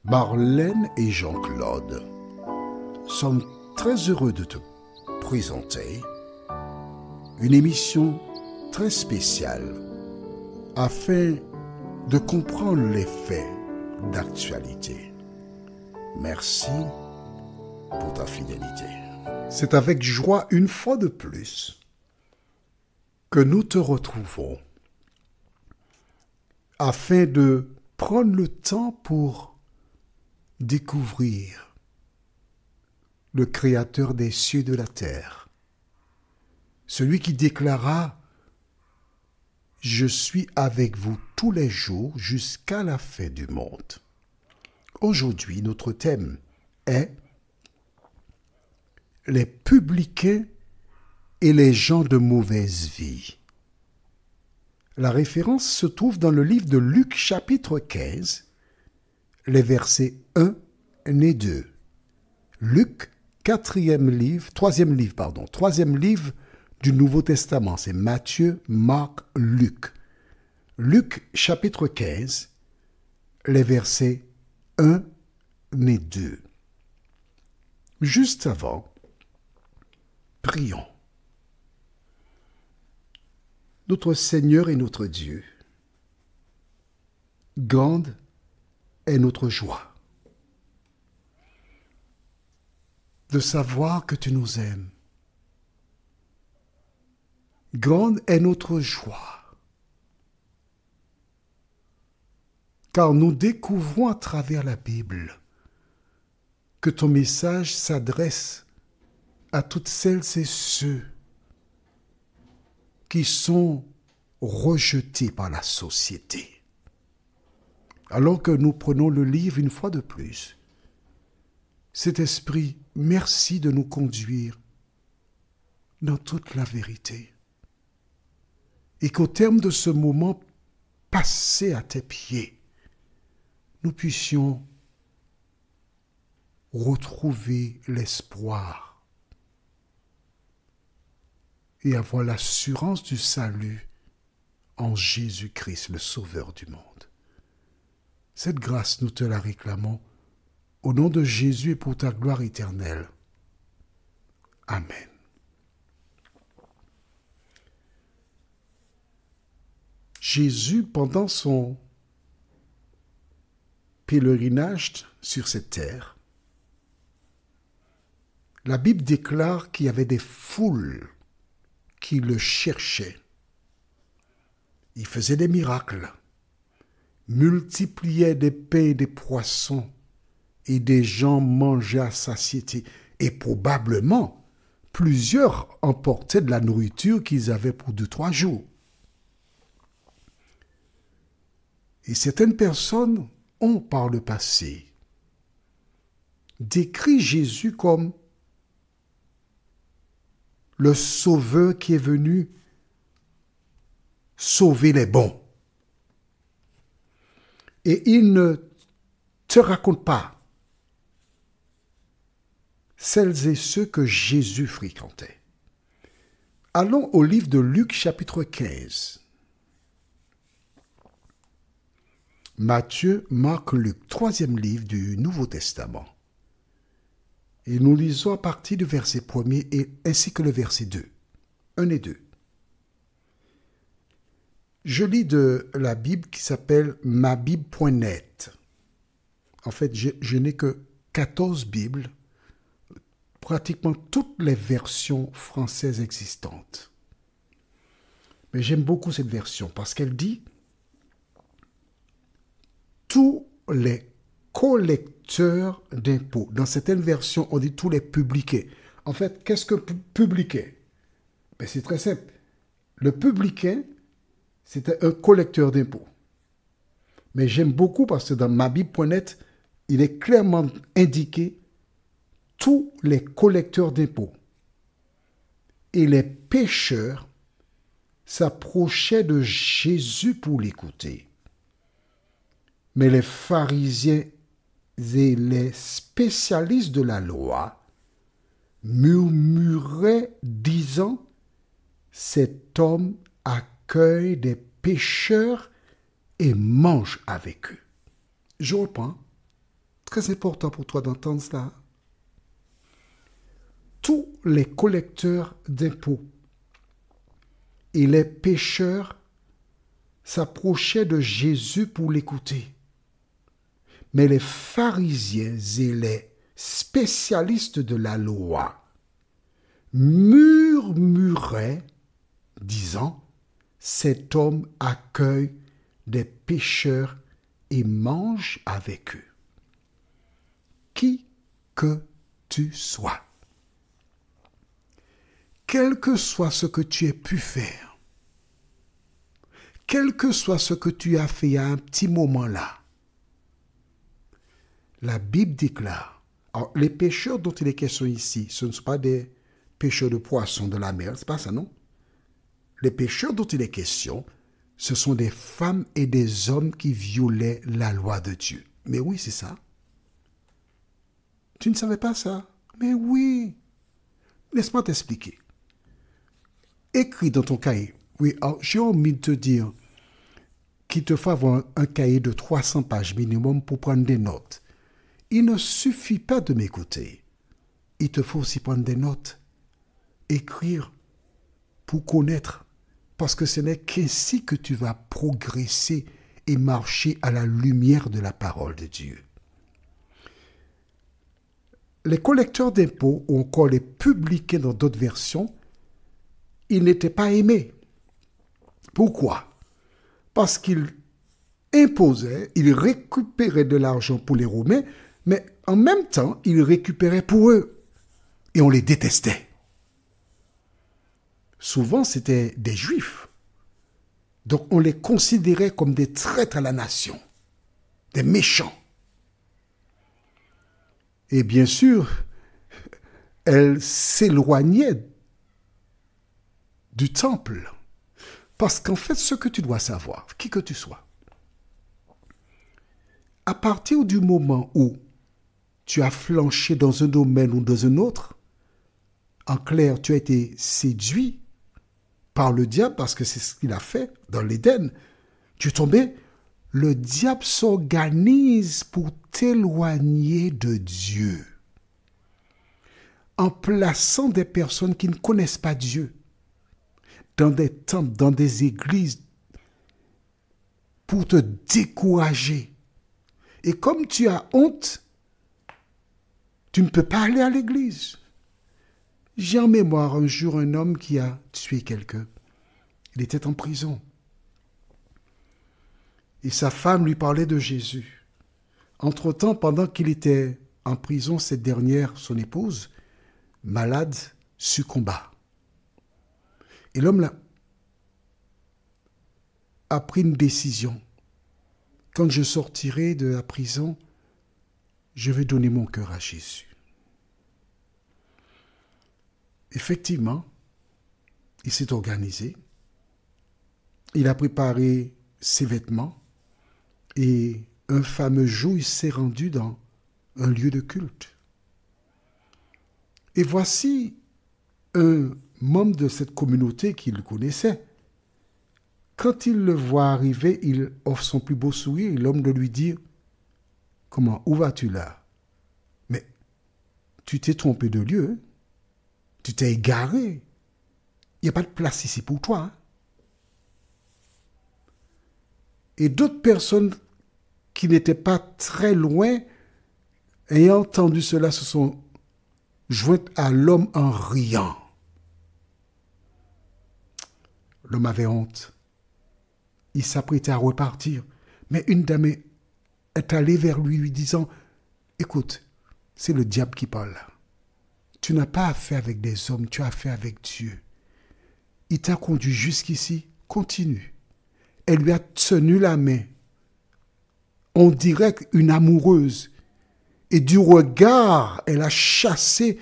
Marlène et Jean-Claude sommes très heureux de te présenter une émission très spéciale afin de comprendre les faits d'actualité. Merci pour ta fidélité. C'est avec joie une fois de plus que nous te retrouvons afin de prendre le temps pour découvrir le Créateur des cieux et de la terre, celui qui déclara « Je suis avec vous tous les jours jusqu'à la fin du monde ». Aujourd'hui, notre thème est « Les publicains et les gens de mauvaise vie ». La référence se trouve dans le livre de Luc chapitre 15, les versets 1 et 2. Luc, troisième livre du Nouveau Testament. C'est Matthieu, Marc, Luc. Luc, chapitre 15, les versets 1 et 2. Juste avant, prions. Notre Seigneur et notre Dieu, grande est notre joie de savoir que tu nous aimes. Grande est notre joie car nous découvrons à travers la Bible que ton message s'adresse à toutes celles et ceux qui sont rejetés par la société. Alors que nous prenons le livre une fois de plus, cet esprit, merci de nous conduire dans toute la vérité. Et qu'au terme de ce moment passé à tes pieds, nous puissions retrouver l'espoir et avoir l'assurance du salut en Jésus-Christ, le Sauveur du monde. Cette grâce, nous te la réclamons au nom de Jésus et pour ta gloire éternelle. Amen. Jésus, pendant son pèlerinage sur cette terre, la Bible déclare qu'il y avait des foules qui le cherchaient. Il faisait des miracles, multipliait des pains et des poissons, et des gens mangeaient à satiété. Et probablement, plusieurs emportaient de la nourriture qu'ils avaient pour 2-3 jours. Et certaines personnes ont, par le passé, décrit Jésus comme le sauveur qui est venu sauver les bons. Et il ne te raconte pas celles et ceux que Jésus fréquentait. Allons au livre de Luc chapitre 15. Matthieu, Marc, Luc, troisième livre du Nouveau Testament. Et nous lisons à partir du verset 1er ainsi que le verset 2. 1 et 2. Je lis de la Bible qui s'appelle mabible.net. En fait, je n'ai que 14 Bibles, pratiquement toutes les versions françaises existantes. Mais j'aime beaucoup cette version parce qu'elle dit tous les collecteurs d'impôts. Dans certaines versions, on dit tous les publicains. En fait, qu'est-ce que publicain? Ben, c'est très simple. Le publicain, c'était un collecteur d'impôts. Mais j'aime beaucoup parce que dans mabible.net, il est clairement indiqué tous les collecteurs d'impôts et les pécheurs s'approchaient de Jésus pour l'écouter. Mais les pharisiens et les spécialistes de la loi murmuraient disant « Cet homme accueille des pécheurs et mange avec eux. » Je reprends. Très important pour toi d'entendre cela. Tous les collecteurs d'impôts et les pécheurs s'approchaient de Jésus pour l'écouter. Mais les pharisiens et les spécialistes de la loi murmuraient, disant, cet homme accueille des pécheurs et mange avec eux. Qui que tu sois, quel que soit ce que tu aies pu faire, quel que soit ce que tu as fait à un petit moment là, la Bible déclare, alors les pécheurs dont il est question ici, ce ne sont pas des pécheurs de poissons de la mer, c'est pas ça, non? Les pécheurs dont il est question, ce sont des femmes et des hommes qui violaient la loi de Dieu. Mais oui, c'est ça. Tu ne savais pas ça? Mais oui. Laisse-moi t'expliquer. Écris dans ton cahier. Oui, alors j'ai envie de te dire qu'il te faut avoir un cahier de 300 pages minimum pour prendre des notes. Il ne suffit pas de m'écouter. Il te faut aussi prendre des notes. Écrire pour connaître. Parce que ce n'est qu'ainsi que tu vas progresser et marcher à la lumière de la parole de Dieu. Les collecteurs d'impôts, ou encore les publicains dans d'autres versions, ils n'étaient pas aimés. Pourquoi? Parce qu'ils imposaient, ils récupéraient de l'argent pour les Romains, mais en même temps, ils récupéraient pour eux. Et on les détestait. Souvent, c'était des Juifs. Donc, on les considérait comme des traîtres à la nation, des méchants. Et bien sûr, elles s'éloignaient du temple. Parce qu'en fait, ce que tu dois savoir, qui que tu sois, à partir du moment où tu as flanché dans un domaine ou dans un autre, en clair, tu as été séduit par le diable, parce que c'est ce qu'il a fait dans l'Éden. Tu es tombé, le diable s'organise pour t'éloigner de Dieu, en plaçant des personnes qui ne connaissent pas Dieu dans des temples, dans des églises, pour te décourager. Et comme tu as honte, tu ne peux pas aller à l'église. J'ai en mémoire un jour un homme qui a tué quelqu'un. Il était en prison. Et sa femme lui parlait de Jésus. Entre-temps, pendant qu'il était en prison, cette dernière, son épouse, malade, succomba. Et l'homme là a pris une décision. Quand je sortirai de la prison, je vais donner mon cœur à Jésus. Effectivement, il s'est organisé. Il a préparé ses vêtements et un fameux jour, il s'est rendu dans un lieu de culte. Et voici un membre de cette communauté qu'il connaissait. Quand il le voit arriver, il offre son plus beau sourire et l'homme de lui dire « Comment, où vas-tu là? Mais tu t'es trompé de lieu, hein? Tu t'es égaré. Il n'y a pas de place ici pour toi. Hein? » Et d'autres personnes qui n'étaient pas très loin, ayant entendu cela, se sont jointes à l'homme en riant. L'homme avait honte. Il s'apprêtait à repartir. Mais une dame est allée vers lui, lui disant « Écoute, c'est le diable qui parle là. Tu n'as pas affaire avec des hommes, tu as affaire avec Dieu. Il t'a conduit jusqu'ici, continue. » Elle lui a tenu la main. On dirait une amoureuse. Et du regard, elle a chassé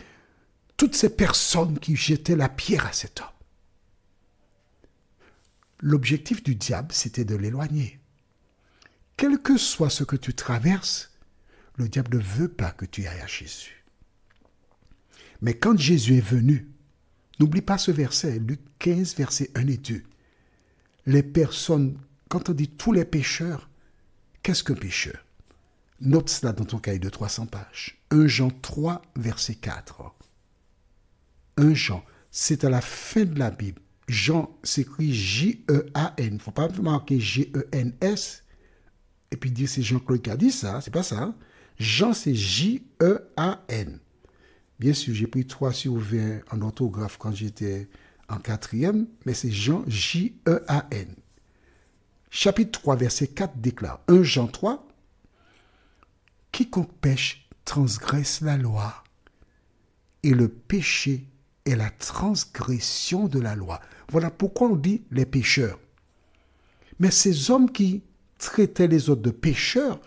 toutes ces personnes qui jetaient la pierre à cet homme. L'objectif du diable, c'était de l'éloigner. Quel que soit ce que tu traverses, le diable ne veut pas que tu ailles à Jésus. Mais quand Jésus est venu, n'oublie pas ce verset, Luc 15, versets 1 et 2. Les personnes, quand on dit tous les pécheurs, qu'est-ce qu'un pécheur? Note cela dans ton cahier de 300 pages. 1 Jean 3, verset 4. 1 Jean, c'est à la fin de la Bible. Jean s'écrit J-E-A-N. Il ne faut pas marquer G-E-N-S et puis dire c'est Jean-Claude qui a dit ça. C'est pas ça. Jean, c'est J-E-A-N. Bien sûr, j'ai pris 3 sur 20 en orthographe quand j'étais en 4e, mais c'est Jean, J-E-A-N. Chapitre 3, verset 4 déclare, 1 Jean 3, « Quiconque pêche transgresse la loi, et le péché est la transgression de la loi. » Voilà pourquoi on dit les pécheurs. Mais ces hommes qui traitaient les autres de pécheurs,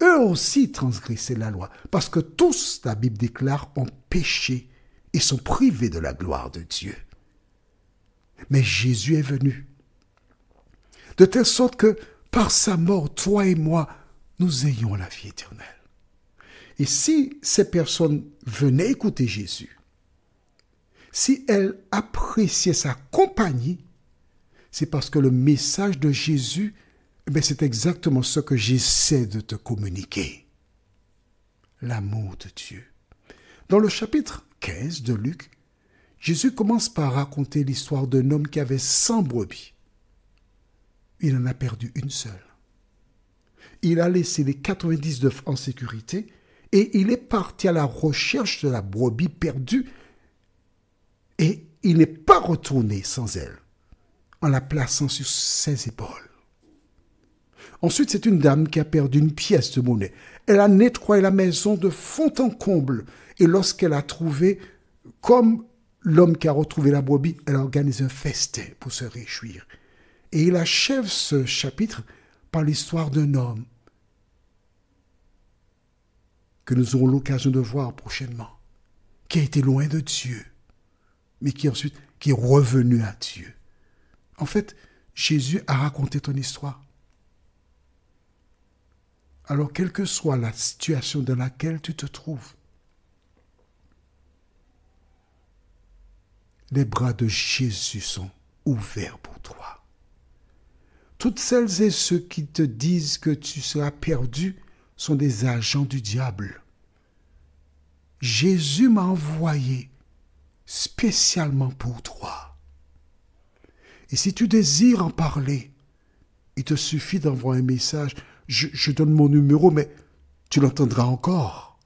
eux aussi transgressaient la loi. Parce que tous, la Bible déclare, ont péché et sont privés de la gloire de Dieu. Mais Jésus est venu. De telle sorte que par sa mort, toi et moi, nous ayons la vie éternelle. Et si ces personnes venaient écouter Jésus, si elles appréciaient sa compagnie, c'est parce que le message de Jésus, c'est exactement ce que j'essaie de te communiquer. L'amour de Dieu. Dans le chapitre 15 de Luc, Jésus commence par raconter l'histoire d'un homme qui avait 100 brebis. Il en a perdu une seule. Il a laissé les 99 en sécurité et il est parti à la recherche de la brebis perdue et il n'est pas retourné sans elle, en la plaçant sur ses épaules. Ensuite, c'est une dame qui a perdu une pièce de monnaie. Elle a nettoyé la maison de fond en comble et lorsqu'elle a trouvé, comme l'homme qui a retrouvé la brebis, elle a organisé un festin pour se réjouir. Et il achève ce chapitre par l'histoire d'un homme que nous aurons l'occasion de voir prochainement, qui a été loin de Dieu, mais qui ensuite qui est revenu à Dieu. En fait, Jésus a raconté ton histoire. Alors, quelle que soit la situation dans laquelle tu te trouves, les bras de Jésus sont ouverts pour toi. Toutes celles et ceux qui te disent que tu seras perdu sont des agents du diable. Jésus m'a envoyé spécialement pour toi. Et si tu désires en parler, il te suffit d'envoyer un message. Je donne mon numéro, mais tu l'entendras encore.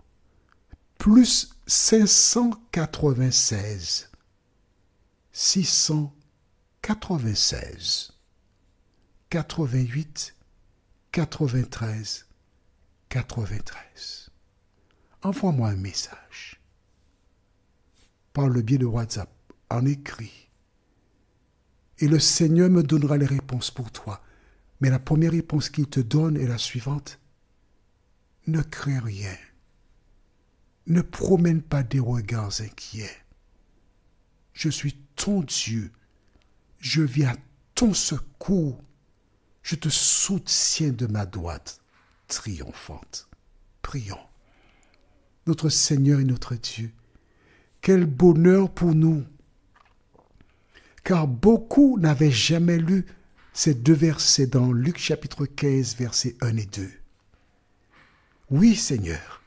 Plus 596 696 88 93 93. Envoie-moi un message par le biais de WhatsApp, en écrit. Et le Seigneur me donnera les réponses pour toi. Mais la première réponse qu'il te donne est la suivante. Ne crains rien. Ne promène pas des regards inquiets. Je suis ton Dieu. Je viens à ton secours. Je te soutiens de ma droite triomphante. Prions. Notre Seigneur et notre Dieu, quel bonheur pour nous, car beaucoup n'avaient jamais lu ces 2 versets dans Luc chapitre 15, versets 1 et 2. Oui, Seigneur,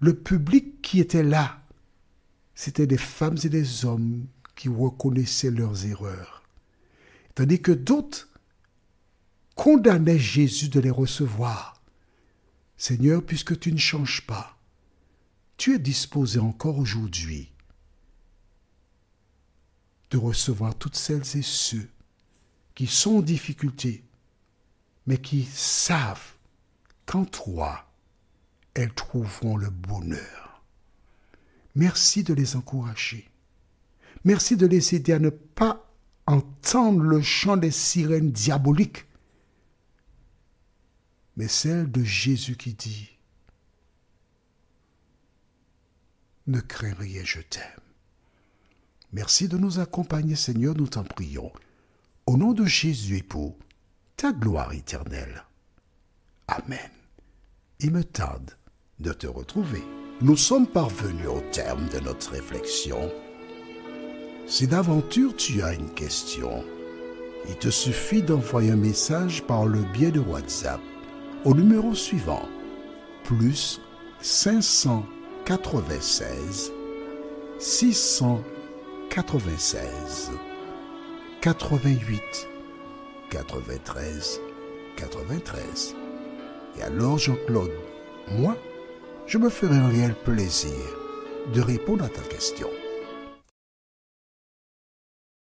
le public qui était là, c'était des femmes et des hommes qui reconnaissaient leurs erreurs, tandis que d'autres condamnaient Jésus de les recevoir. Seigneur, puisque tu ne changes pas, tu es disposé encore aujourd'hui de recevoir toutes celles et ceux qui sont en difficulté, mais qui savent qu'en toi, elles trouveront le bonheur. Merci de les encourager. Merci de les aider à ne pas entendre le chant des sirènes diaboliques, mais celle de Jésus qui dit « Ne crains rien, je t'aime ». Merci de nous accompagner, Seigneur, nous t'en prions. Au nom de Jésus et pour ta gloire éternelle. Amen. Il me tarde de te retrouver. Nous sommes parvenus au terme de notre réflexion. Si d'aventure tu as une question, il te suffit d'envoyer un message par le biais de WhatsApp au numéro suivant plus 596 696 88 93 93. Et alors, Jean-Claude, moi, je me ferai un réel plaisir de répondre à ta question.